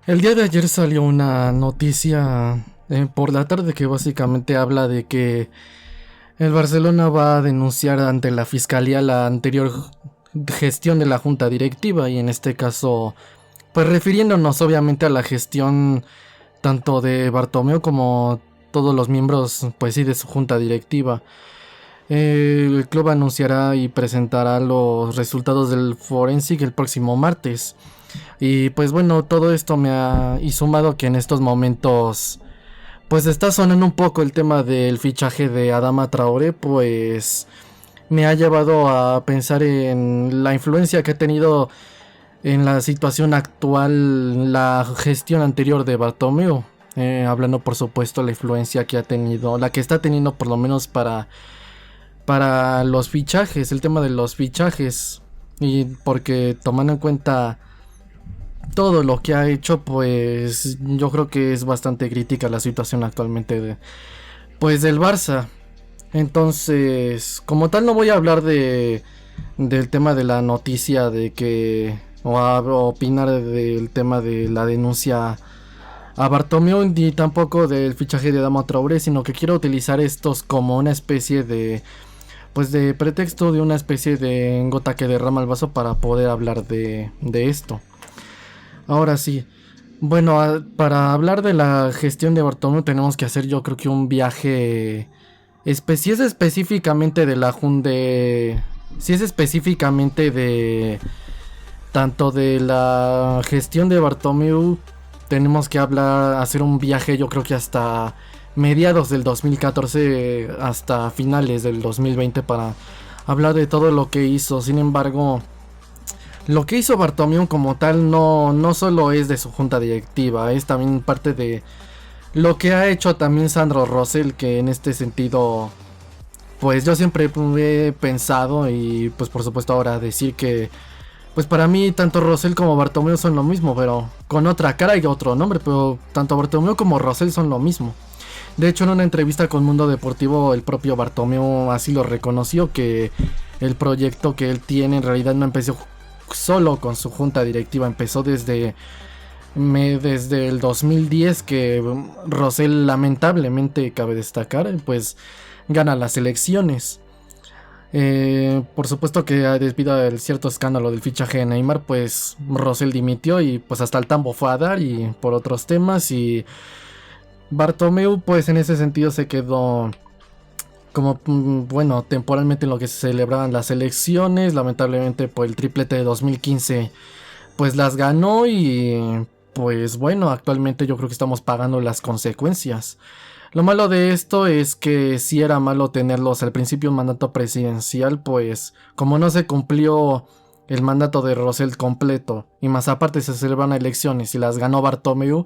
El día de ayer salió una noticia por la tarde que básicamente habla de que el Barcelona va a denunciar ante la fiscalía la anterior gestión de la junta directiva y en este caso, pues refiriéndonos obviamente a la gestión tanto de Bartomeu como todos los miembros, pues sí, de su junta directiva. El club anunciará y presentará los resultados del Forensic el próximo martes. Y pues bueno, todo esto me ha y sumado que en estos momentos pues está sonando un poco el tema del fichaje de Adama Traoré, pues me ha llevado a pensar en la influencia que ha tenido en la situación actual la gestión anterior de Bartomeu. Hablando por supuesto la influencia que ha tenido, la que está teniendo por lo menos para los fichajes, el tema de los fichajes. Y porque tomando en cuenta todo lo que ha hecho, pues yo creo que es bastante crítica la situación actualmente pues del Barça. Entonces, como tal no voy a hablar del tema de la noticia de que o opinar del tema de la denuncia a Bartomeu ni tampoco del fichaje de Adama Traoré, sino que quiero utilizar estos como una especie de pues de pretexto, de una especie de gota que derrama el vaso para poder hablar de esto. Ahora sí. Bueno, para hablar de la gestión de Bartomeu tenemos que hacer yo creo que un viaje. Si es específicamente de la Junde. Si es específicamente de. Tanto de la gestión de Bartomeu. Tenemos que hacer un viaje yo creo que hasta mediados del 2014 hasta finales del 2020 para hablar de todo lo que hizo. Sin embargo, lo que hizo Bartomeu como tal no solo es de su junta directiva, es también parte de lo que ha hecho también Sandro Rosell, que en este sentido, pues yo siempre he pensado y pues por supuesto ahora decir que, pues para mí tanto Rosell como Bartomeu son lo mismo, pero con otra cara y otro nombre, pero tanto Bartomeu como Rosell son lo mismo. De hecho, en una entrevista con Mundo Deportivo, el propio Bartomeu así lo reconoció, que el proyecto que él tiene en realidad no empezó solo con su junta directiva, empezó desde el 2010 que Rosell lamentablemente, cabe destacar, pues gana las elecciones. Por supuesto que debido al cierto escándalo del fichaje de Neymar, pues Rosell dimitió y pues hasta el tambo fue a dar y por otros temas, y Bartomeu pues en ese sentido se quedó como bueno temporalmente en lo que se celebraban las elecciones. Lamentablemente por el triplete de 2015 pues las ganó y pues bueno, actualmente yo creo que estamos pagando las consecuencias. Lo malo de esto es que si era malo tenerlos al principio un mandato presidencial, pues como no se cumplió el mandato de Rosell completo y más aparte se celebran elecciones y las ganó Bartomeu,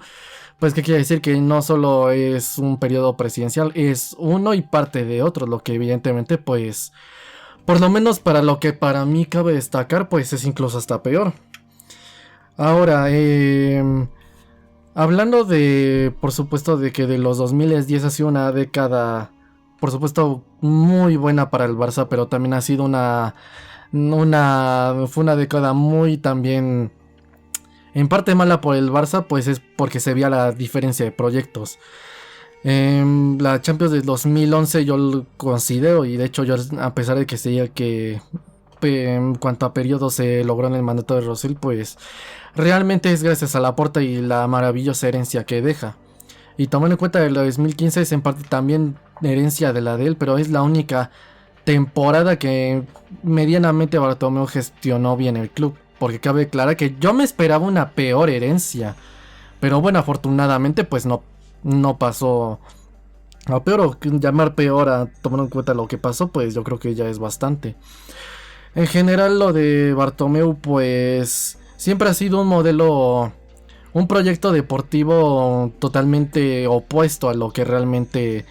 pues qué quiere decir que no solo es un periodo presidencial, es uno y parte de otro, lo que evidentemente pues por lo menos para lo que para mí cabe destacar pues es incluso hasta peor. Ahora, hablando de, por supuesto, de que de los 2010 ha sido una década, por supuesto, muy buena para el Barça, pero también ha sido fue una década muy también, en parte mala por el Barça, pues es porque se veía la diferencia de proyectos. La Champions del 2011 yo lo considero, y de hecho yo a pesar de que sería que en cuanto a periodos se logró en el mandato de Rosell, pues realmente es gracias a Laporta y la maravillosa herencia que deja. Y tomando en cuenta que la 2015 es en parte también herencia de la de él, pero es la única temporada que medianamente Bartomeu gestionó bien el club. Porque cabe aclarar que yo me esperaba una peor herencia, pero bueno, afortunadamente pues no pasó a peor, o llamar peor a tomar en cuenta lo que pasó, pues yo creo que ya es bastante. En general lo de Bartomeu pues siempre ha sido un modelo, un proyecto deportivo totalmente opuesto a lo que realmente,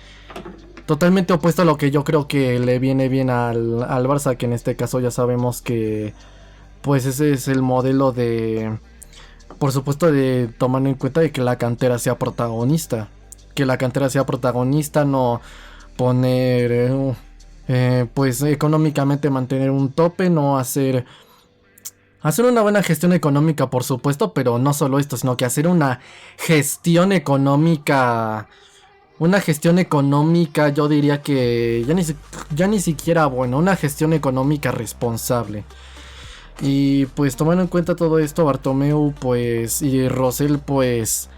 totalmente opuesto a lo que yo creo que le viene bien al Barça, que en este caso ya sabemos que pues ese es el modelo de, por supuesto, de tomando en cuenta de que la cantera sea protagonista, no poner pues económicamente mantener un tope, no hacer Hacer una buena gestión económica, por supuesto, pero no solo esto, sino que hacer una gestión económica. Una gestión económica, yo diría que ya ni siquiera, bueno, una gestión económica responsable. Y pues tomando en cuenta todo esto, Bartomeu pues y Rosell pues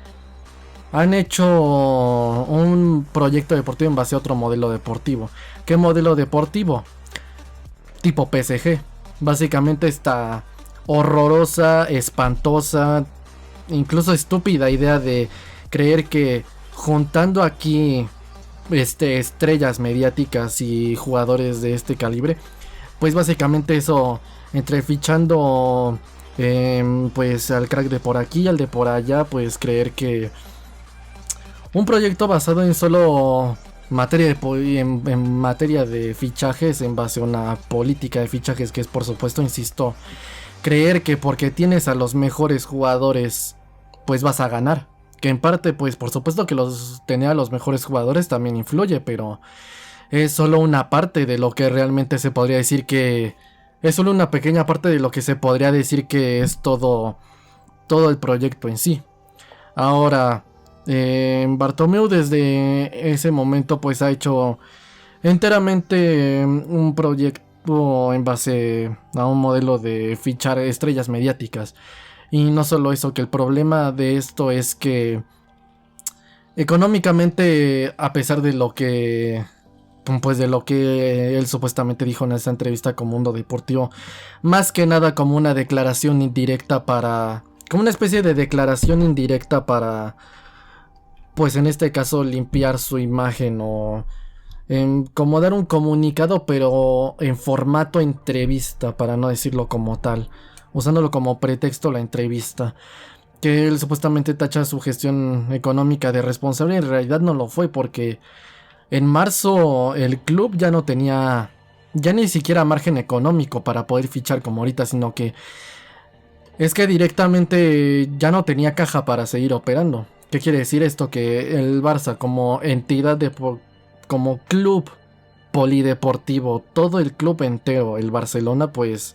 han hecho un proyecto deportivo en base a otro modelo deportivo. ¿Qué modelo deportivo? Tipo PSG. Básicamente esta horrorosa, espantosa, incluso estúpida idea de creer que juntando aquí estrellas mediáticas y jugadores de este calibre, pues básicamente eso, entre fichando pues al crack de por aquí y al de por allá, pues creer que un proyecto basado en solo en materia de fichajes, en base a una política de fichajes que es, por supuesto, insisto, creer que porque tienes a los mejores jugadores pues vas a ganar. Que en parte, pues por supuesto que tener a los mejores jugadores también influye, pero es solo una parte de lo que realmente se podría decir que... Es solo una pequeña parte de lo que se podría decir que es todo el proyecto en sí. Ahora, Bartomeu desde ese momento pues ha hecho enteramente un proyecto en base a un modelo de fichar estrellas mediáticas. Y no solo eso, que el problema de esto es que económicamente, a pesar de lo que pues de lo que él supuestamente dijo en esa entrevista con Mundo Deportivo, más que nada como una declaración indirecta como una especie de declaración indirecta para, pues en este caso, limpiar su imagen o como dar un comunicado, pero en formato entrevista, para no decirlo como tal, usándolo como pretexto la entrevista, que él supuestamente tacha su gestión económica de responsable. En realidad no lo fue, porque en marzo el club ya no tenía ya ni siquiera margen económico para poder fichar como ahorita, sino que es que directamente ya no tenía caja para seguir operando. ¿Qué quiere decir esto? Que el Barça como entidad como club polideportivo, todo el club entero, el Barcelona, pues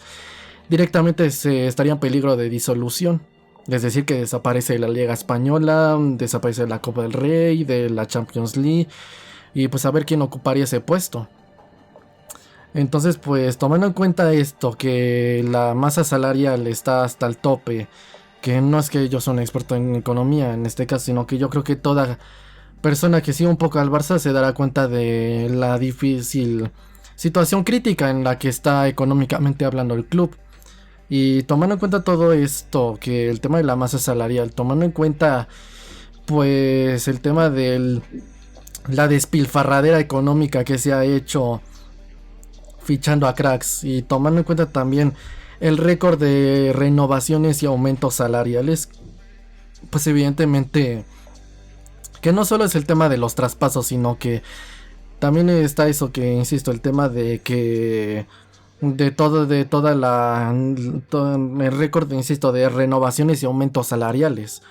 directamente se estaría en peligro de disolución. Es decir, que desaparece la Liga Española, desaparece la Copa del Rey, de la Champions League, y pues a ver quién ocuparía ese puesto. Entonces, pues tomando en cuenta esto, que la masa salarial está hasta el tope, que no es que yo soy un experto en economía en este caso, sino que yo creo que toda persona que sigue un poco al Barça se dará cuenta de la difícil situación crítica en la que está económicamente hablando el club. Y tomando en cuenta todo esto, que el tema de la masa salarial, tomando en cuenta pues el tema de la despilfarradera económica que se ha hecho fichando a cracks, y tomando en cuenta también el récord de renovaciones y aumentos salariales, pues evidentemente que no solo es el tema de los traspasos, sino que también está eso que, insisto, el tema de que el récord, insisto, de renovaciones y aumentos salariales.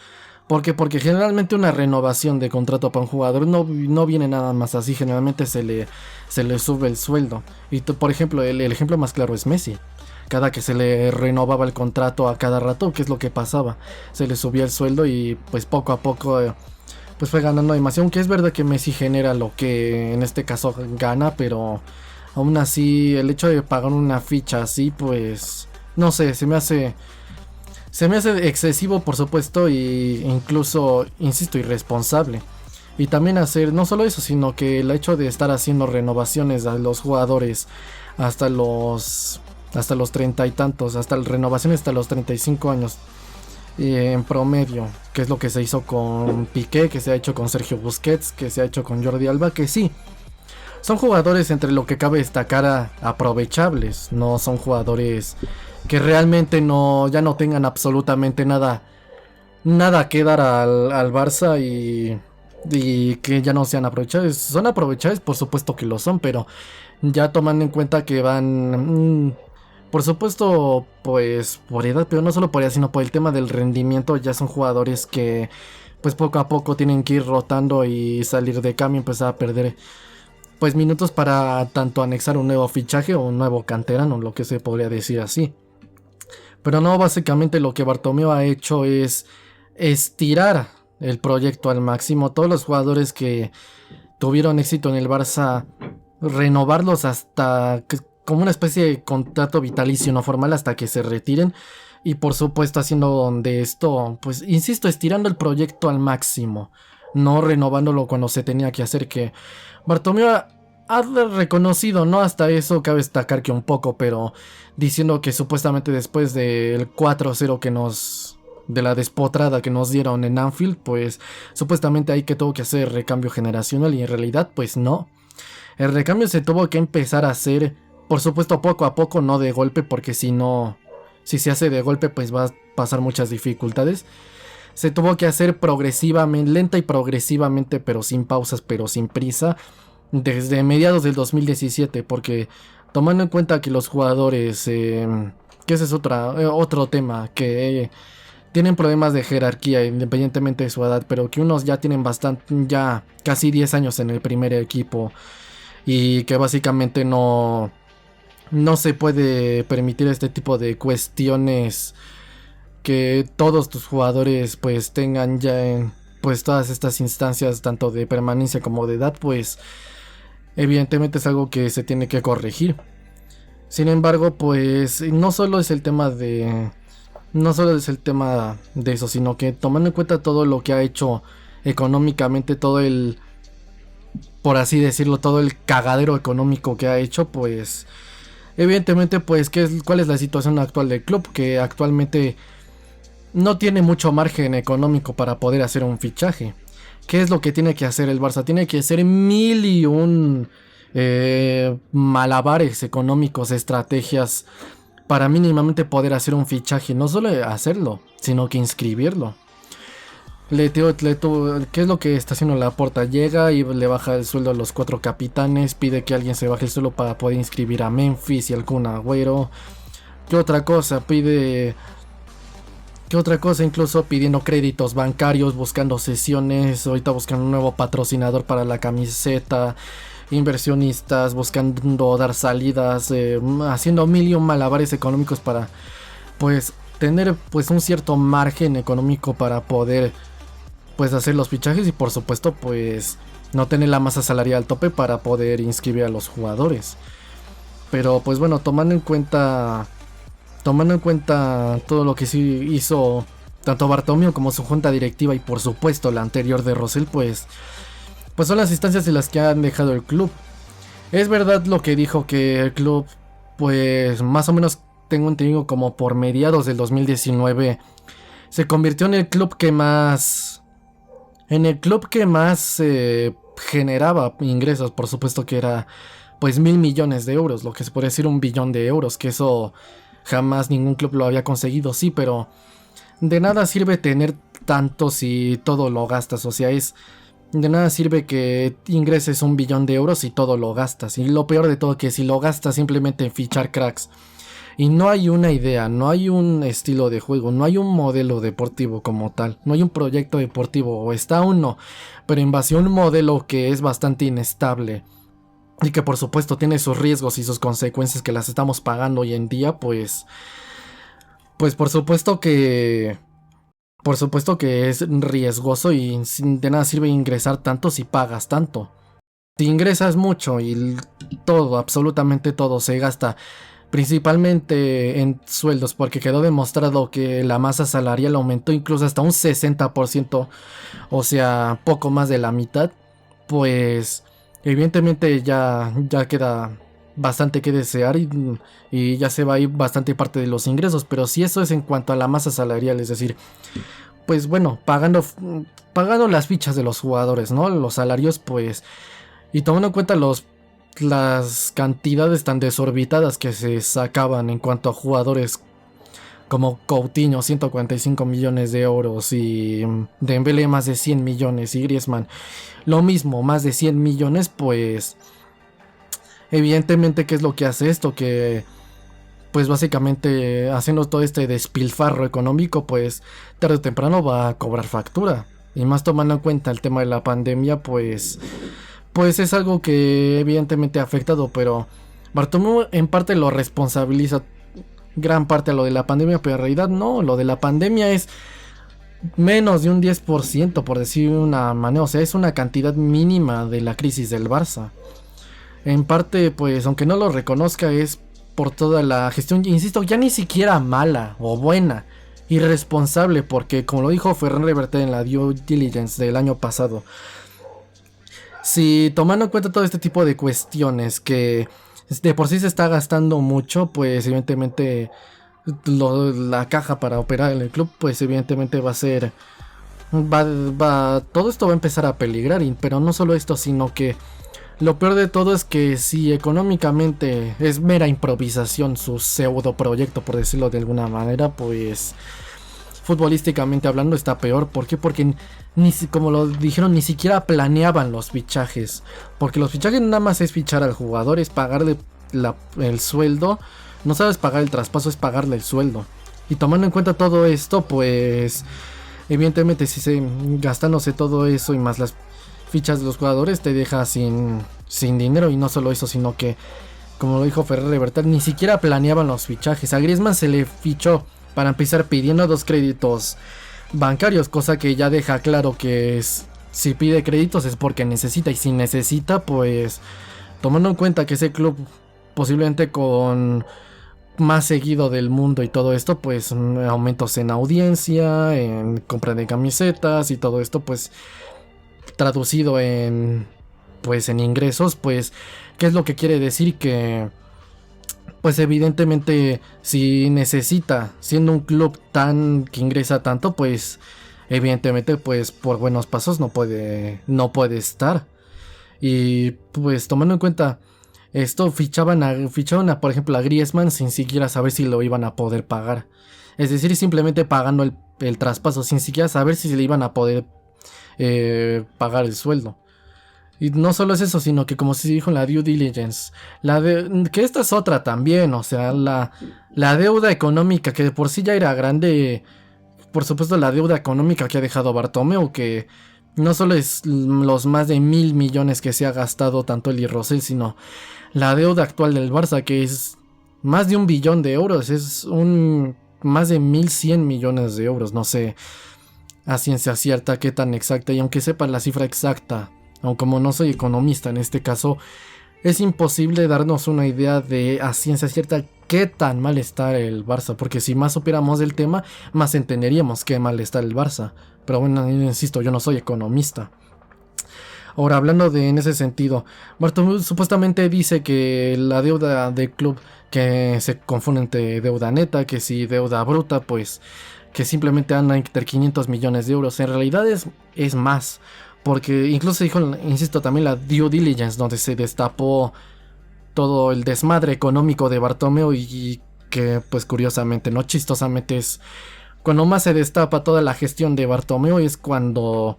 ¿Por qué? Porque generalmente una renovación de contrato para un jugador no viene nada más así. Generalmente se le sube el sueldo. Y por ejemplo, el ejemplo más claro es Messi. Cada que se le renovaba el contrato a cada rato, ¿qué es lo que pasaba? Se le subía el sueldo y pues poco a poco pues fue ganando demasiado. Aunque es verdad que Messi genera lo que en este caso gana, pero aún así el hecho de pagar una ficha así, pues no sé, se me hace excesivo, por supuesto, y incluso, insisto, irresponsable. Y también hacer no solo eso, sino que el hecho de estar haciendo renovaciones a los jugadores hasta los 30 y tantos, renovaciones hasta los 35 años en promedio, que es lo que se hizo con Piqué, que se ha hecho con Sergio Busquets, que se ha hecho con Jordi Alba, que sí, son jugadores entre lo que cabe destacar aprovechables, no son jugadores que realmente ya no tengan absolutamente nada que dar al Barça y que ya no sean aprovechables. Son aprovechables, por supuesto que lo son, pero ya tomando en cuenta que van, por supuesto, pues por edad, pero no solo por edad, sino por el tema del rendimiento, ya son jugadores que pues poco a poco tienen que ir rotando y salir de cambio y empezar a perder pues minutos para tanto anexar un nuevo fichaje o un nuevo canterano, lo que se podría decir así. Pero no, básicamente lo que Bartomeu ha hecho es estirar el proyecto al máximo. Todos los jugadores que tuvieron éxito en el Barça, renovarlos hasta como una especie de contrato vitalicio no formal hasta que se retiren. Y por supuesto haciendo de esto, pues insisto, estirando el proyecto al máximo, no renovándolo cuando se tenía que hacer, que Bartomeu ha reconocido, ¿no? Hasta eso cabe destacar que un poco, pero diciendo que supuestamente después del 4-0 que nos... de la despotrada que nos dieron en Anfield, pues supuestamente hay que tuvo que hacer recambio generacional y en realidad pues no. El recambio se tuvo que empezar a hacer, por supuesto poco a poco, no de golpe, porque si no, si se hace de golpe pues va a pasar muchas dificultades. Se tuvo que hacer progresivamente, lenta y progresivamente, pero sin pausas, pero sin prisa, desde mediados del 2017, porque tomando en cuenta que los jugadores, que ese es otro tema, que tienen problemas de jerarquía independientemente de su edad, pero que unos ya tienen ya casi 10 años en el primer equipo y que básicamente no se puede permitir este tipo de cuestiones, que todos tus jugadores pues tengan ya en pues todas estas instancias tanto de permanencia como de edad, pues evidentemente es algo que se tiene que corregir. Sin embargo, pues no solo es el tema de eso, sino que tomando en cuenta todo lo que ha hecho económicamente, todo el, por así decirlo, todo el cagadero económico que ha hecho, pues evidentemente pues cuál es la situación actual del club, que actualmente no tiene mucho margen económico para poder hacer un fichaje. ¿Qué es lo que tiene que hacer el Barça? Tiene que hacer 1001 malabares económicos, estrategias para mínimamente poder hacer un fichaje. No solo hacerlo, sino que inscribirlo. ¿Qué es lo que está haciendo Laporta? Llega y le baja el sueldo a los 4 capitanes, pide que alguien se baje el sueldo para poder inscribir a Memphis y al Kun Agüero. ¿Qué otra cosa? Incluso pidiendo créditos bancarios, buscando sesiones, ahorita buscando un nuevo patrocinador para la camiseta, inversionistas, buscando dar salidas, haciendo 1001 malabares económicos para pues tener pues un cierto margen económico para poder pues hacer los fichajes y por supuesto pues no tener la masa salarial al tope para poder inscribir a los jugadores. Pero pues bueno, tomando en cuenta todo lo que sí hizo tanto Bartomeu como su junta directiva y por supuesto la anterior de Rosell, pues son las instancias en las que han dejado el club. Es verdad lo que dijo, que el club, pues más o menos tengo entendido como por mediados del 2019 se convirtió en el club que más generaba ingresos. Por supuesto que era pues 1.000 millones de euros, lo que se puede decir 1 billón de euros, que eso jamás ningún club lo había conseguido, sí, pero de nada sirve tener tanto si todo lo gastas. O sea, de nada sirve que ingreses 1 billón de euros si todo lo gastas. Y lo peor de todo, que si lo gastas simplemente en fichar cracks y no hay una idea, no hay un estilo de juego, no hay un modelo deportivo como tal, no hay un proyecto deportivo, o está uno, pero en base a un modelo que es bastante inestable y que por supuesto tiene sus riesgos y sus consecuencias que las estamos pagando hoy en día, pues por supuesto que es riesgoso y de nada sirve ingresar tanto si pagas tanto. Si ingresas mucho y todo, absolutamente todo se gasta principalmente en sueldos, porque quedó demostrado que la masa salarial aumentó incluso hasta un 60%, o sea, poco más de la mitad, pues evidentemente ya queda bastante que desear y ya se va a ir bastante parte de los ingresos. Pero si eso es en cuanto a la masa salarial, es decir, pues bueno, pagando las fichas de los jugadores, ¿no? Los salarios, pues, y tomando en cuenta las cantidades tan desorbitadas que se sacaban en cuanto a jugadores como Coutinho, 145 millones de euros, y Dembélé más de 100 millones, y Griezmann lo mismo, más de 100 millones, pues evidentemente, ¿qué es lo que hace esto? Que pues básicamente haciendo todo este despilfarro económico, pues tarde o temprano va a cobrar factura. Y más tomando en cuenta el tema de la pandemia, pues es algo que evidentemente ha afectado, pero Bartomeu en parte lo responsabiliza gran parte a lo de la pandemia, pero en realidad no, lo de la pandemia es menos de un 10%, por decir una manera, o sea, es una cantidad mínima de la crisis del Barça. En parte, pues, aunque no lo reconozca, es por toda la gestión, insisto, ya ni siquiera mala o buena, irresponsable, porque como lo dijo Ferran Reverte en la due diligence del año pasado, si tomando en cuenta todo este tipo de cuestiones que de por sí se está gastando mucho, pues evidentemente la caja para operar en el club, pues evidentemente va a ser, todo esto va a empezar a peligrar, pero no solo esto, sino que lo peor de todo es que si económicamente es mera improvisación su pseudo proyecto, por decirlo de alguna manera, pues futbolísticamente hablando está peor. ¿Por qué? Porque como lo dijeron, ni siquiera planeaban los fichajes. Porque los fichajes nada más es fichar al jugador, es pagarle el sueldo. No sabes pagar el traspaso, es pagarle el sueldo. Y tomando en cuenta todo esto, pues evidentemente si se gastándose todo eso y más las fichas de los jugadores te deja sin dinero. Y no solo eso, sino que, como lo dijo Ferrer Reverte, ni siquiera planeaban los fichajes. A Griezmann se le fichó para empezar pidiendo 2 créditos bancarios, cosa que ya deja claro que si pide créditos es porque necesita, y si necesita, pues tomando en cuenta que ese club posiblemente con más seguido del mundo y todo esto, pues aumentos en audiencia, en compra de camisetas y todo esto, pues traducido en ingresos, pues ¿qué es lo que quiere decir? Que pues evidentemente si necesita, siendo un club que ingresa tanto, pues evidentemente pues por buenos pasos no puede estar. Y pues tomando en cuenta esto, fichaban por ejemplo a Griezmann sin siquiera saber si lo iban a poder pagar. Es decir, simplemente pagando el traspaso sin siquiera saber si le iban a poder pagar el sueldo. Y no solo es eso, sino que como se dijo en la due diligence, que esta es otra también, o sea, la deuda económica que de por sí ya era grande, por supuesto la deuda económica que ha dejado Bartomeu, que no solo es los más de 1.000 millones que se ha gastado tanto él y Rosell, sino la deuda actual del Barça, que es más de 1 billón de euros, es más de 1.100 millones de euros, no sé a ciencia cierta qué tan exacta, y aunque sepa la cifra exacta, aunque como no soy economista en este caso, es imposible darnos una idea de a ciencia cierta qué tan mal está el Barça, porque si más supiéramos del tema, más entenderíamos qué mal está el Barça. Pero bueno, insisto, yo no soy economista. Ahora, hablando en ese sentido, Bartomeu supuestamente dice que la deuda del club, que se confunde entre deuda neta, que si deuda bruta, pues que simplemente anda entre 500 millones de euros. En realidad es más. Porque incluso dijo, insisto, también la due diligence, donde se destapó todo el desmadre económico de Bartomeu, y que pues curiosamente, no chistosamente, es cuando más se destapa toda la gestión de Bartomeu, es cuando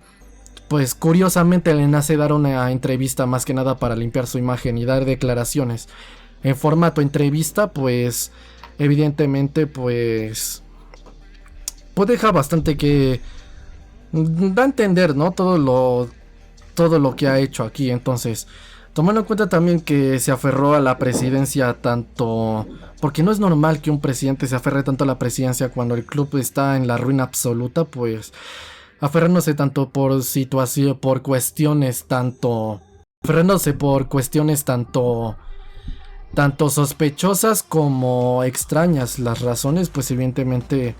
pues curiosamente le nace dar una entrevista más que nada para limpiar su imagen y dar declaraciones en formato entrevista, pues evidentemente pues deja bastante que da a entender, ¿no? Todo lo que ha hecho aquí. Entonces, tomando en cuenta también que se aferró a la presidencia tanto, porque no es normal que un presidente se aferre tanto a la presidencia cuando el club está en la ruina absoluta, pues aferrándose por cuestiones tanto sospechosas como extrañas. Las razones, pues evidentemente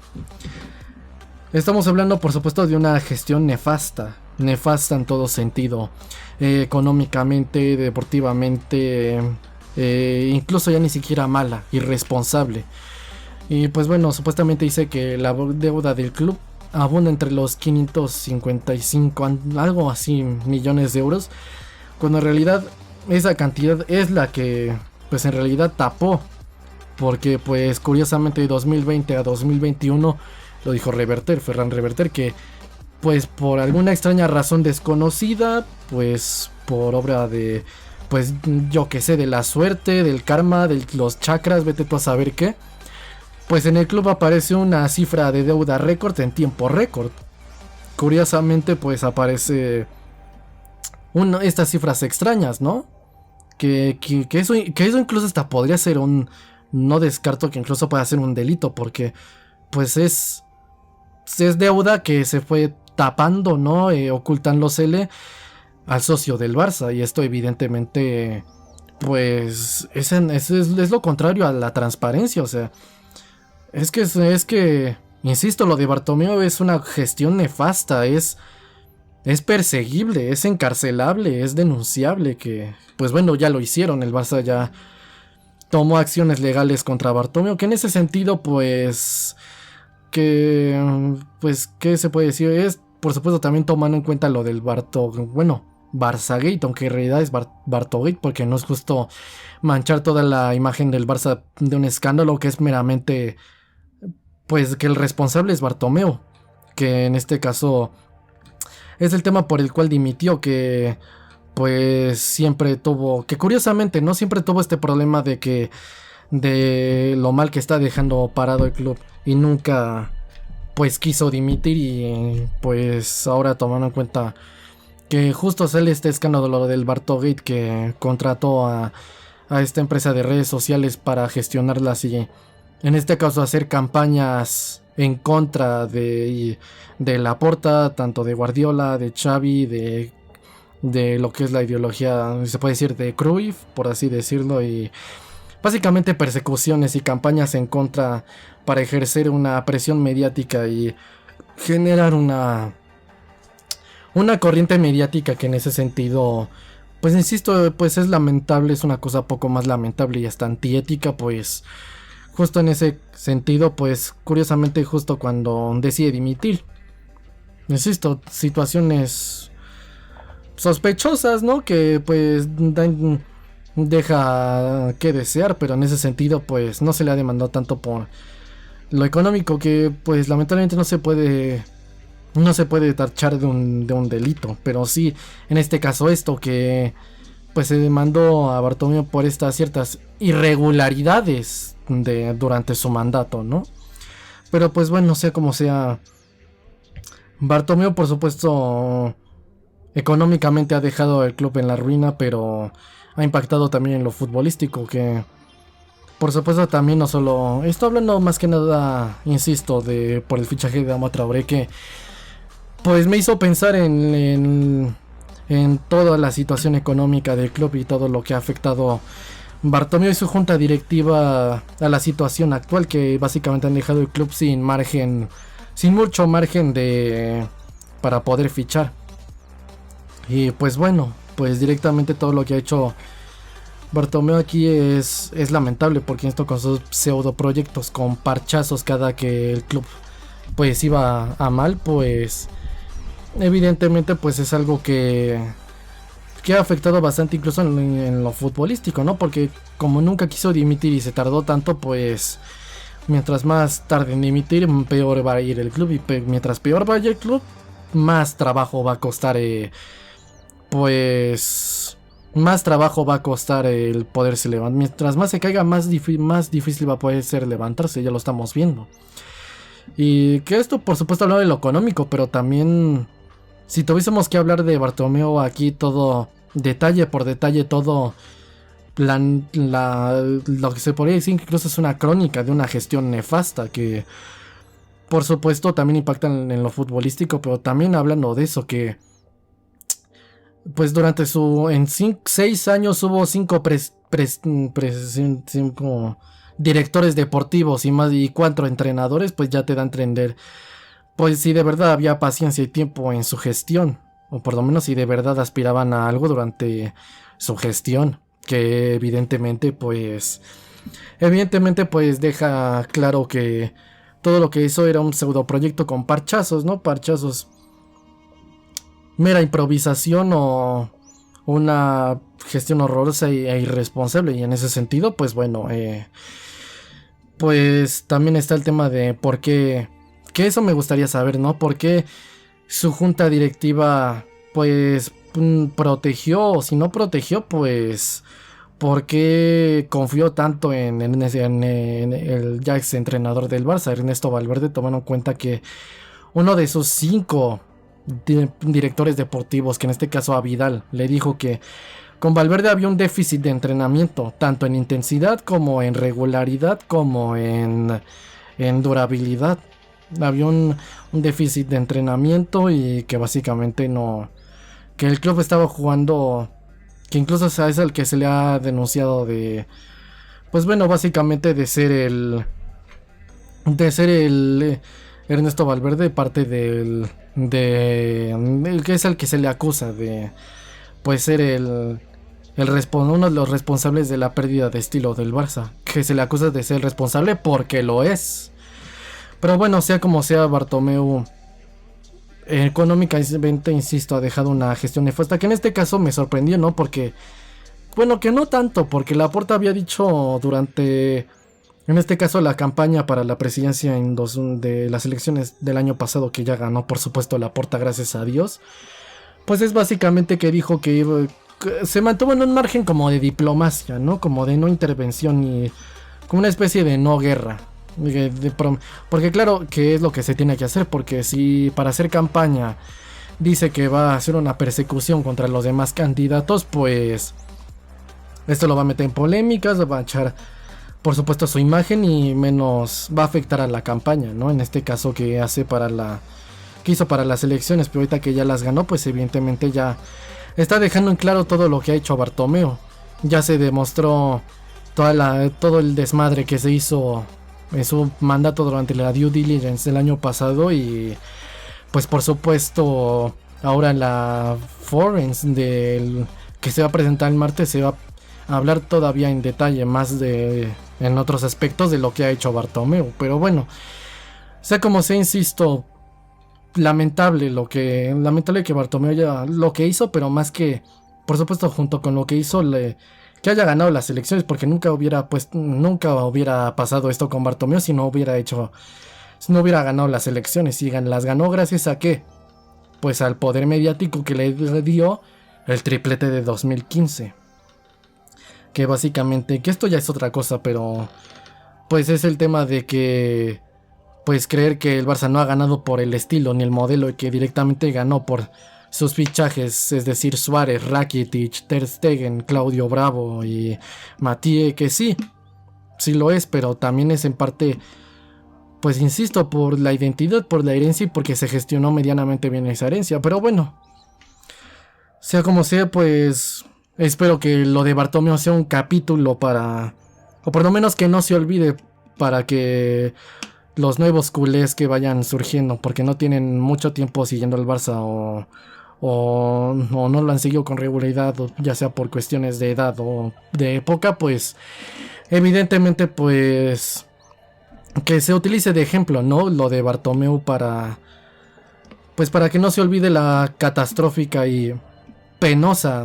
estamos hablando, por supuesto, de una gestión nefasta en todo sentido, económicamente, deportivamente, incluso ya ni siquiera mala, irresponsable. Y pues bueno, supuestamente dice que la deuda del club abunda entre los 555, algo así, millones de euros, cuando en realidad esa cantidad es la que pues en realidad tapó, porque pues curiosamente de 2020 a 2021 lo dijo Ferran Reverte, que pues por alguna extraña razón desconocida, pues por obra de, pues yo que sé, de la suerte, del karma, de los chakras, vete tú a saber qué, pues en el club aparece una cifra de deuda récord en tiempo récord. Curiosamente pues aparece estas cifras extrañas, ¿no? Que eso incluso hasta podría ser un no descarto que incluso pueda ser un delito, porque pues es deuda que se fue tapando, ¿no? Ocultándosele al socio del Barça, y esto evidentemente pues es lo contrario a la transparencia. O sea, es que insisto, lo de Bartomeu es una gestión nefasta, es perseguible, es encarcelable, es denunciable, que pues bueno, ya lo hicieron. El Barça ya tomó acciones legales contra Bartomeu, que en ese sentido pues ¿qué se puede decir? Es, por supuesto, también tomando en cuenta lo del Barçagate, aunque en realidad es Bartogate, porque no es justo manchar toda la imagen del Barça de un escándalo que es meramente, pues, que el responsable es Bartomeu, que en este caso es el tema por el cual dimitió, que pues siempre tuvo, que curiosamente no siempre tuvo este problema de lo mal que está dejando parado el club, y nunca pues quiso dimitir. Y pues ahora, tomando en cuenta que justo sale este escándalo del Bartogate, que contrató a esta empresa de redes sociales para gestionarlas y en este caso hacer campañas en contra de Laporta, tanto de Guardiola, de Xavi, de lo que es la ideología, se puede decir, de Cruyff, por así decirlo, y básicamente persecuciones y campañas en contra para ejercer una presión mediática y generar una corriente mediática que en ese sentido, pues insisto, pues es lamentable, es una cosa poco más lamentable y hasta antiética. Pues justo en ese sentido, pues curiosamente justo cuando decide dimitir, insisto, situaciones sospechosas, ¿no? Que pues deja que desear, pero en ese sentido pues no se le ha demandado tanto por lo económico, que pues lamentablemente no se puede tachar de un delito, pero sí en este caso esto, que pues se demandó a Bartomeu por estas ciertas irregularidades durante su mandato, ¿no? Pero pues bueno, sea como sea, Bartomeu por supuesto económicamente ha dejado el club en la ruina, pero ha impactado también en lo futbolístico, que por supuesto también no solo, estoy hablando más que nada, insisto, por el fichaje de Adama Traoré, que pues me hizo pensar en toda la situación económica del club y todo lo que ha afectado Bartomeu y su junta directiva a la situación actual, que básicamente han dejado el club sin mucho margen para poder fichar. Y pues bueno, pues directamente todo lo que ha hecho Bartomeu aquí es lamentable, porque esto con sus pseudo proyectos, con parchazos cada que el club pues iba a mal, pues evidentemente pues es algo que ha afectado bastante incluso en lo futbolístico, ¿no? Porque como nunca quiso dimitir y se tardó tanto, pues mientras más tarde en dimitir, peor va a ir el club, y mientras peor vaya el club, más trabajo va a costar, pues más trabajo va a costar el poderse levantar. Mientras más se caiga, más difícil va a poder ser levantarse, ya lo estamos viendo. Y que esto por supuesto habla de lo económico, pero también si tuviésemos que hablar de Bartomeu aquí, todo detalle por detalle, todo lo que se podría decir que incluso es una crónica de una gestión nefasta, que por supuesto también impacta en lo futbolístico, pero también hablando de eso, que pues durante en 6 años hubo 5 directores deportivos y 4 entrenadores, pues ya te da a entender pues si de verdad había paciencia y tiempo en su gestión, o por lo menos si de verdad aspiraban a algo durante su gestión, que evidentemente pues deja claro que todo lo que hizo era un pseudo proyecto con parchazos, ¿no? Parchazos, mera improvisación o una gestión horrorosa e irresponsable. Y en ese sentido, pues bueno, pues también está el tema de por qué, que eso me gustaría saber, ¿no? ¿Por qué su junta directiva pues protegió, o si no protegió, pues por qué confió tanto en el ya ex entrenador del Barça, Ernesto Valverde, tomando en cuenta que uno de sus 5 directores deportivos, que en este caso a Vidal, le dijo que con Valverde había un déficit de entrenamiento, tanto en intensidad como en regularidad, como en durabilidad. Había un déficit de entrenamiento y que básicamente no, que el club estaba jugando, que incluso es el que se le ha denunciado de, pues bueno, básicamente de ser el Ernesto Valverde, parte del que es el que se le acusa de, pues ser uno de los responsables de la pérdida de estilo del Barça, que se le acusa de ser el responsable porque lo es. Pero bueno, sea como sea, Bartomeu económicamente, insisto, ha dejado una gestión nefasta, que en este caso me sorprendió, ¿no? Porque, bueno, que no tanto, porque Laporta había dicho durante, en este caso, la campaña para la presidencia de las elecciones del año pasado, que ya ganó, por supuesto, Laporta, gracias a Dios. Pues es básicamente que dijo que se mantuvo en un margen como de diplomacia, ¿no? Como de no intervención y como una especie de no guerra. Porque claro que es lo que se tiene que hacer, porque si para hacer campaña dice que va a hacer una persecución contra los demás candidatos, pues esto lo va a meter en polémicas, va a echar por supuesto su imagen y menos va a afectar a la campaña, ¿no? En este caso que hizo para las elecciones, pero ahorita que ya las ganó, pues evidentemente ya está dejando en claro todo lo que ha hecho Bartomeu. Ya se demostró todo el desmadre que se hizo en su mandato durante la due diligence del año pasado, y pues por supuesto ahora en la Forense que se va a presentar el martes se va a hablar todavía en detalle más en otros aspectos de lo que ha hecho Bartomeu. Pero bueno, sea como sea, insisto, lamentable que Bartomeu ya lo que hizo, pero más que por supuesto junto con lo que hizo que haya ganado las elecciones, porque nunca hubiera pasado esto con Bartomeu si no hubiera ganado las elecciones. Y las ganó gracias a ¿qué? Pues al poder mediático que le dio el triplete de 2015. Que básicamente, que esto ya es otra cosa, pero pues es el tema de que pues creer que el Barça no ha ganado por el estilo ni el modelo, y que directamente ganó por sus fichajes, es decir, Suárez, Rakitic, Ter Stegen, Claudio Bravo y Mathieu, que sí lo es, pero también es en parte, pues insisto, por la identidad, por la herencia y porque se gestionó medianamente bien esa herencia. Pero bueno, sea como sea, pues espero que lo de Bartomeu sea un capítulo o por lo menos que no se olvide, para que los nuevos culés que vayan surgiendo, porque no tienen mucho tiempo siguiendo al Barça o no lo han seguido con regularidad, ya sea por cuestiones de edad o de época, pues evidentemente pues que se utilice de ejemplo, ¿no? Lo de Bartomeu para que no se olvide la catastrófica y penosa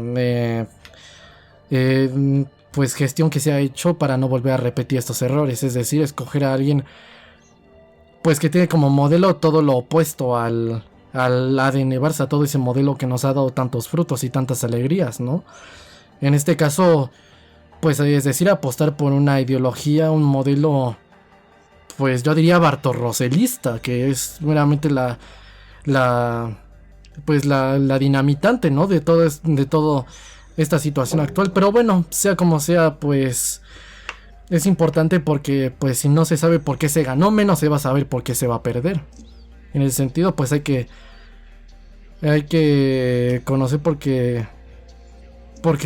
pues gestión que se ha hecho para no volver a repetir estos errores, es decir, escoger a alguien pues que tiene como modelo todo lo opuesto al ADN Barça, todo ese modelo que nos ha dado tantos frutos y tantas alegrías, ¿no? En este caso, pues es decir, apostar por una ideología, un modelo, pues yo diría bartorroselista, que es meramente la dinamitante, ¿no? de todo esta situación actual. Pero bueno, sea como sea, pues es importante, porque pues si no se sabe por qué se ganó, menos se va a saber por qué se va a perder. En ese sentido, pues hay que conocer porque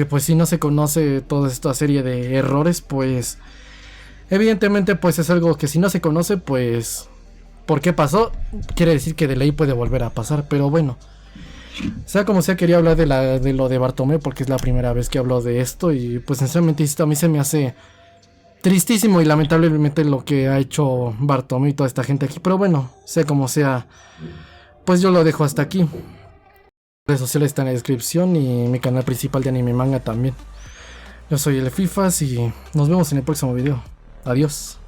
pues si no se conoce toda esta serie de errores, pues evidentemente pues es algo que si no se conoce, pues ¿por qué pasó? Quiere decir que de ley puede volver a pasar. Pero bueno, sea como sea, quería hablar de lo de Bartomeu porque es la primera vez que hablo de esto, y pues sinceramente a mí se me hace tristísimo y lamentablemente lo que ha hecho Bartomeu y toda esta gente aquí. Pero bueno, sea como sea, pues yo lo dejo hasta aquí. Las redes sociales están en la descripción y mi canal principal de anime y manga también. Yo soy el Fifas y nos vemos en el próximo video. Adiós.